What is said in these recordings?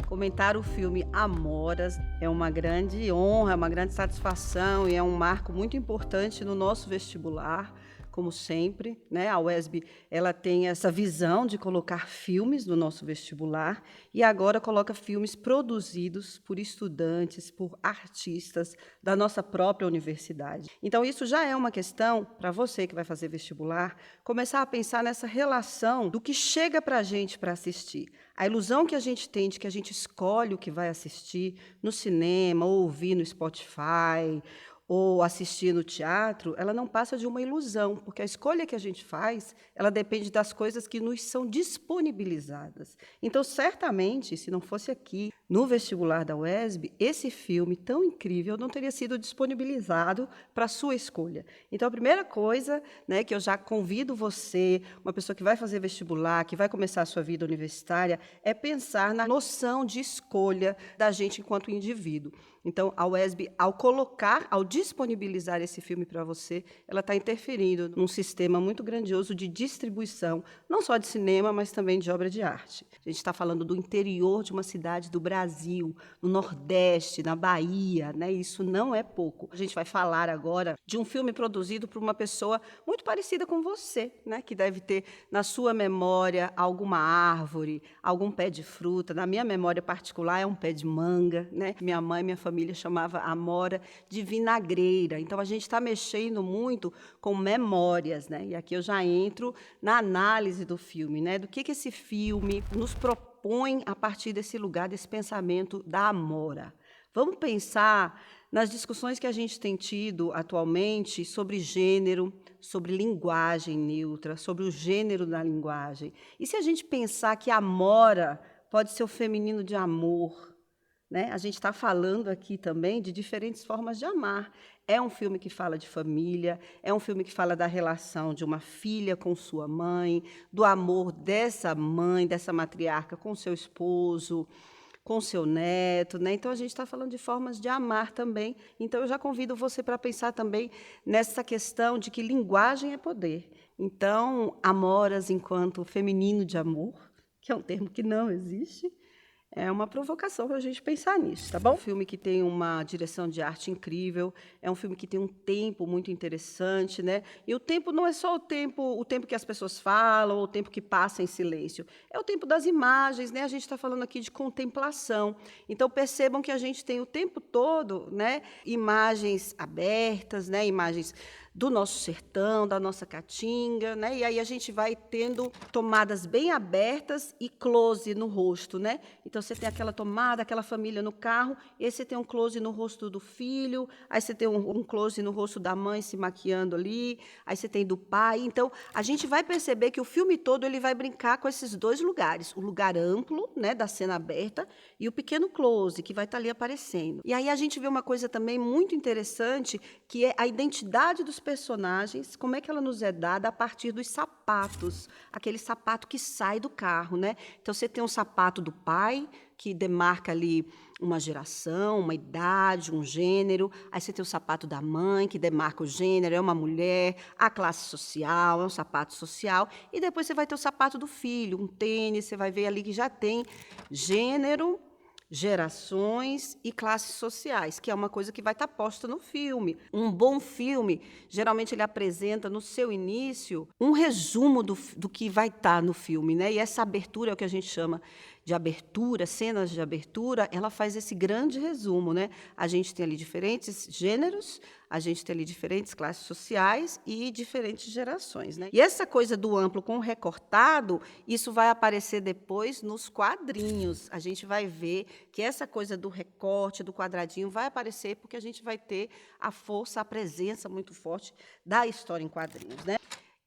Comentar o filme Amoras é uma grande honra, é uma grande satisfação e é um marco muito importante no nosso vestibular, como sempre, né? A UESB, ela tem essa visão de colocar filmes no nosso vestibular e agora coloca filmes produzidos por estudantes, por artistas da nossa própria universidade. Então, isso já é uma questão para você que vai fazer vestibular, começar a pensar nessa relação do que chega para a gente para assistir. A ilusão que a gente tem de que a gente escolhe o que vai assistir no cinema, ou ouvir no Spotify, ou assistir no teatro, ela não passa de uma ilusão, porque a escolha que a gente faz, ela depende das coisas que nos são disponibilizadas. Então, certamente, se não fosse aqui, no vestibular da UESB, esse filme tão incrível não teria sido disponibilizado para a sua escolha. Então, a primeira coisa, né, que eu já convido você, uma pessoa que vai fazer vestibular, que vai começar a sua vida universitária, é pensar na noção de escolha da gente enquanto indivíduo. Então, a UESB, ao disponibilizar esse filme para você, ela está interferindo num sistema muito grandioso de distribuição, não só de cinema, mas também de obra de arte. A gente está falando do interior de uma cidade do Brasil, no Nordeste, na Bahia, né? Isso não é pouco. A gente vai falar agora de um filme produzido por uma pessoa muito parecida com você, né? Que deve ter na sua memória alguma árvore, algum pé de fruta. Na minha memória particular é um pé de manga, né? Minha mãe e minha família chamava amora de vinagreira. Então, a gente está mexendo muito com memórias, né? E aqui eu já entro na análise do filme, né? Do que esse filme nos propõe a partir desse lugar, desse pensamento da amora. Vamos pensar nas discussões que a gente tem tido atualmente sobre gênero, sobre linguagem neutra, sobre o gênero da linguagem. E se a gente pensar que amora pode ser o feminino de amor, né? A gente está falando aqui também de diferentes formas de amar. É um filme que fala de família, é um filme que fala da relação de uma filha com sua mãe, do amor dessa mãe, dessa matriarca com seu esposo, com seu neto, né? Então, a gente está falando de formas de amar também. Então, eu já convido você para pensar também nessa questão de que linguagem é poder. Então, amoras enquanto feminino de amor, que é um termo que não existe, é uma provocação para a gente pensar nisso, tá bom? É um filme que tem uma direção de arte incrível, é um filme que tem um tempo muito interessante, né? E o tempo não é só o tempo que as pessoas falam, ou o tempo que passa em silêncio. É o tempo das imagens, né? A gente está falando aqui de contemplação. Então, percebam que a gente tem o tempo todo, né, imagens abertas, né, imagens do nosso sertão, da nossa caatinga, né? E aí a gente vai tendo tomadas bem abertas e close no rosto, né? Então, você tem aquela tomada, aquela família no carro, e aí você tem um close no rosto do filho, aí você tem um close no rosto da mãe se maquiando ali, aí você tem do pai. Então, a gente vai perceber que o filme todo ele vai brincar com esses dois lugares, o lugar amplo, né, da cena aberta, e o pequeno close, que vai estar ali aparecendo. E aí a gente vê uma coisa também muito interessante, que é a identidade dos personagens, como é que ela nos é dada a partir dos sapatos, aquele sapato que sai do carro, né? Então, você tem um sapato do pai, que demarca ali uma geração, uma idade, um gênero. Aí você tem o sapato da mãe, que demarca o gênero, é uma mulher, a classe social, é um sapato social. E depois você vai ter o sapato do filho, um tênis, você vai ver ali que já tem gênero, gerações e classes sociais, que é uma coisa que vai estar posta no filme. Um bom filme, geralmente, ele apresenta, no seu início, um resumo do que vai estar no filme, né? E essa abertura é o que a gente chama de abertura, cenas de abertura, ela faz esse grande resumo, né? A gente tem ali diferentes gêneros, a gente tem ali diferentes classes sociais e diferentes gerações, né? E essa coisa do amplo com o recortado, isso vai aparecer depois nos quadrinhos. A gente vai ver que essa coisa do recorte, do quadradinho, vai aparecer porque a gente vai ter a força, a presença muito forte da história em quadrinhos, né?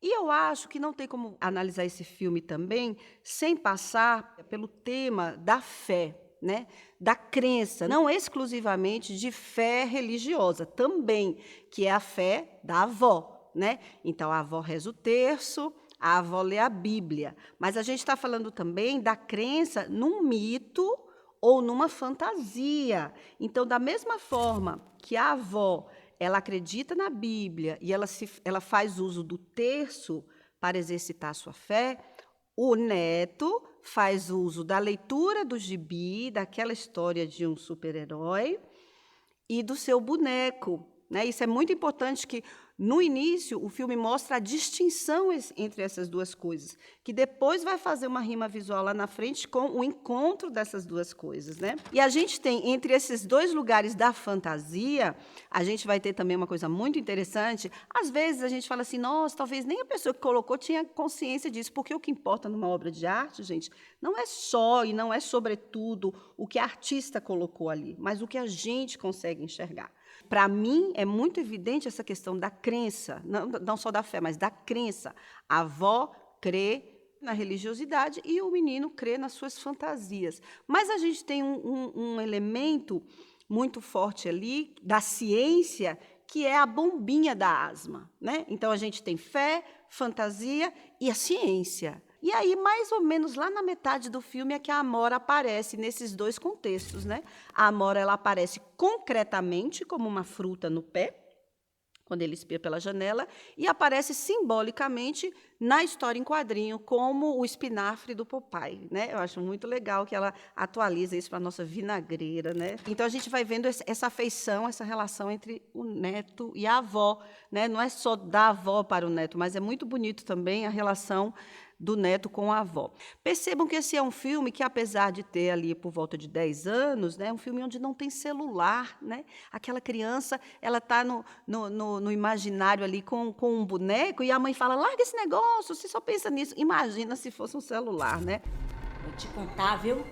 E eu acho que não tem como analisar esse filme também sem passar pelo tema da fé, né? Da crença, não exclusivamente de fé religiosa, também, que é a fé da avó, né? Então, a avó reza o terço, a avó lê a Bíblia. Mas a gente está falando também da crença num mito ou numa fantasia. Então, da mesma forma que a avó ela acredita na Bíblia e ela faz uso do terço para exercitar a sua fé, o neto faz uso da leitura do gibi, daquela história de um super-herói e do seu boneco, né? Isso é muito importante que, no início, o filme mostra a distinção entre essas duas coisas, que depois vai fazer uma rima visual lá na frente com o encontro dessas duas coisas, né? E a gente tem, entre esses dois lugares da fantasia, a gente vai ter também uma coisa muito interessante. Às vezes a gente fala assim, nossa, talvez nem a pessoa que colocou tinha consciência disso, porque o que importa numa obra de arte, gente, não é só e não é sobretudo o que a artista colocou ali, mas o que a gente consegue enxergar. Para mim, é muito evidente essa questão da crença, não só da fé, mas da crença. A avó crê na religiosidade e o menino crê nas suas fantasias. Mas a gente tem um elemento muito forte ali da ciência, que é a bombinha da asma, né? Então, a gente tem fé, fantasia e a ciência. E aí, mais ou menos lá na metade do filme, é que a Amora aparece nesses dois contextos, né? A Amora ela aparece concretamente como uma fruta no pé, quando ele espia pela janela, e aparece simbolicamente na história em quadrinho como o espinafre do Popeye, né? Eu acho muito legal que ela atualiza isso para a nossa vinagreira, né? Então, a gente vai vendo essa afeição, essa relação entre o neto e a avó, né? Não é só da avó para o neto, mas é muito bonito também a relação do neto com a avó. Percebam que esse é um filme que, apesar de ter ali por volta de 10 anos, né, é um filme onde não tem celular, né? Aquela criança, ela está no imaginário ali com um boneco e a mãe fala, larga esse negócio, você só pensa nisso. Imagina se fosse um celular, né? Vou te contar, viu?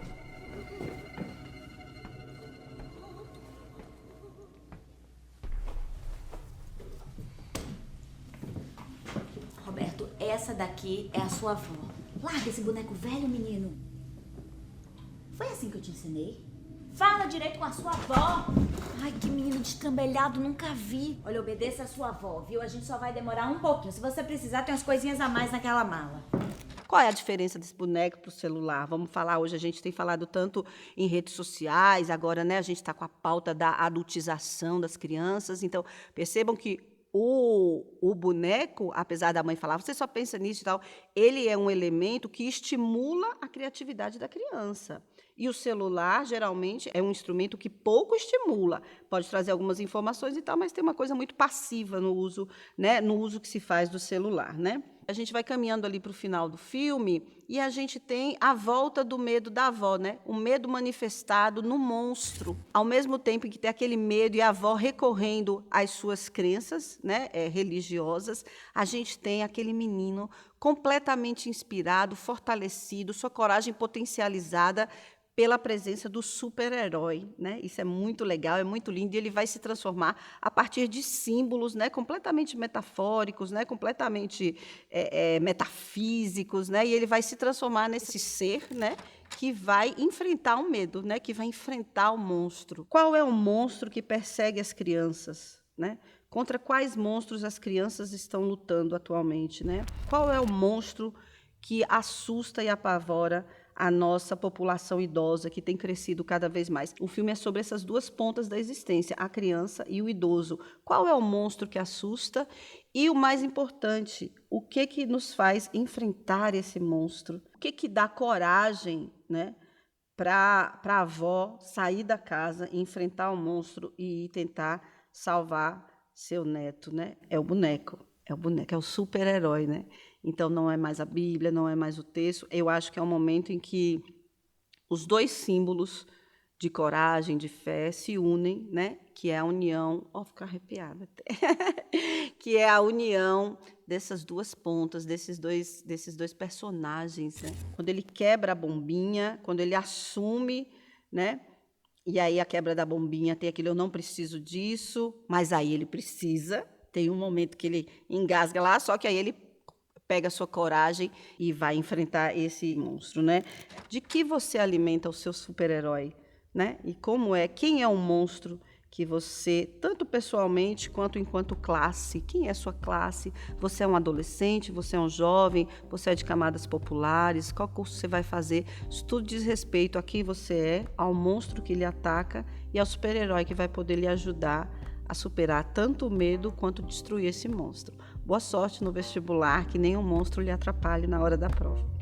Roberto, essa daqui é a sua avó. Larga esse boneco velho, menino. Foi assim que eu te ensinei? Fala direito com a sua avó. Ai, que menino destrambelhado, nunca vi. Olha, obedeça a sua avó, viu? A gente só vai demorar um pouquinho. Se você precisar, tem umas coisinhas a mais naquela mala. Qual é a diferença desse boneco para o celular? Vamos falar hoje, a gente tem falado tanto em redes sociais, agora, né, a gente está com a pauta da adultização das crianças, então percebam que o boneco, apesar da mãe falar, você só pensa nisso e tal, ele é um elemento que estimula a criatividade da criança. E o celular, geralmente, é um instrumento que pouco estimula. Pode trazer algumas informações e tal, mas tem uma coisa muito passiva no uso, né, no uso que se faz do celular, né? A gente vai caminhando ali para o final do filme e a gente tem a volta do medo da avó, né? O medo manifestado no monstro. Ao mesmo tempo que tem aquele medo e a avó recorrendo às suas crenças, né, religiosas, a gente tem aquele menino completamente inspirado, fortalecido, sua coragem potencializada pela presença do super-herói, né? Isso é muito legal, é muito lindo, e ele vai se transformar a partir de símbolos, né, completamente metafóricos, né, completamente metafísicos, né, e ele vai se transformar nesse ser, né, que vai enfrentar o medo, né, que vai enfrentar o monstro. Qual é o monstro que persegue as crianças, né? Contra quais monstros as crianças estão lutando atualmente, né? Qual é o monstro que assusta e apavora a nossa população idosa, que tem crescido cada vez mais? O filme é sobre essas duas pontas da existência, a criança e o idoso. Qual é o monstro que assusta? E o mais importante, o que nos faz enfrentar esse monstro? O que dá coragem, né, para a avó sair da casa, enfrentar o monstro e tentar salvar seu neto, né? É o boneco, é o super-herói, né? Então, não é mais a Bíblia, não é mais o texto. Eu acho que é um momento em que os dois símbolos de coragem, de fé, se unem, né? Que é a união... Ó, ficar arrepiada até. Que é a união dessas duas pontas, desses dois personagens, né? Quando ele quebra a bombinha, quando ele assume, né? E aí a quebra da bombinha tem aquele eu não preciso disso, mas aí ele precisa. Tem um momento que ele engasga lá, só que aí ele pega a sua coragem e vai enfrentar esse monstro, né? De que você alimenta o seu super-herói, né? E quem é o monstro que você, tanto pessoalmente quanto enquanto classe, quem é a sua classe? Você é um adolescente, você é um jovem, você é de camadas populares, qual curso você vai fazer? Isso tudo diz respeito a quem você é, ao monstro que lhe ataca e ao super-herói que vai poder lhe ajudar a superar tanto o medo quanto destruir esse monstro. Boa sorte no vestibular, que nenhum monstro lhe atrapalhe na hora da prova.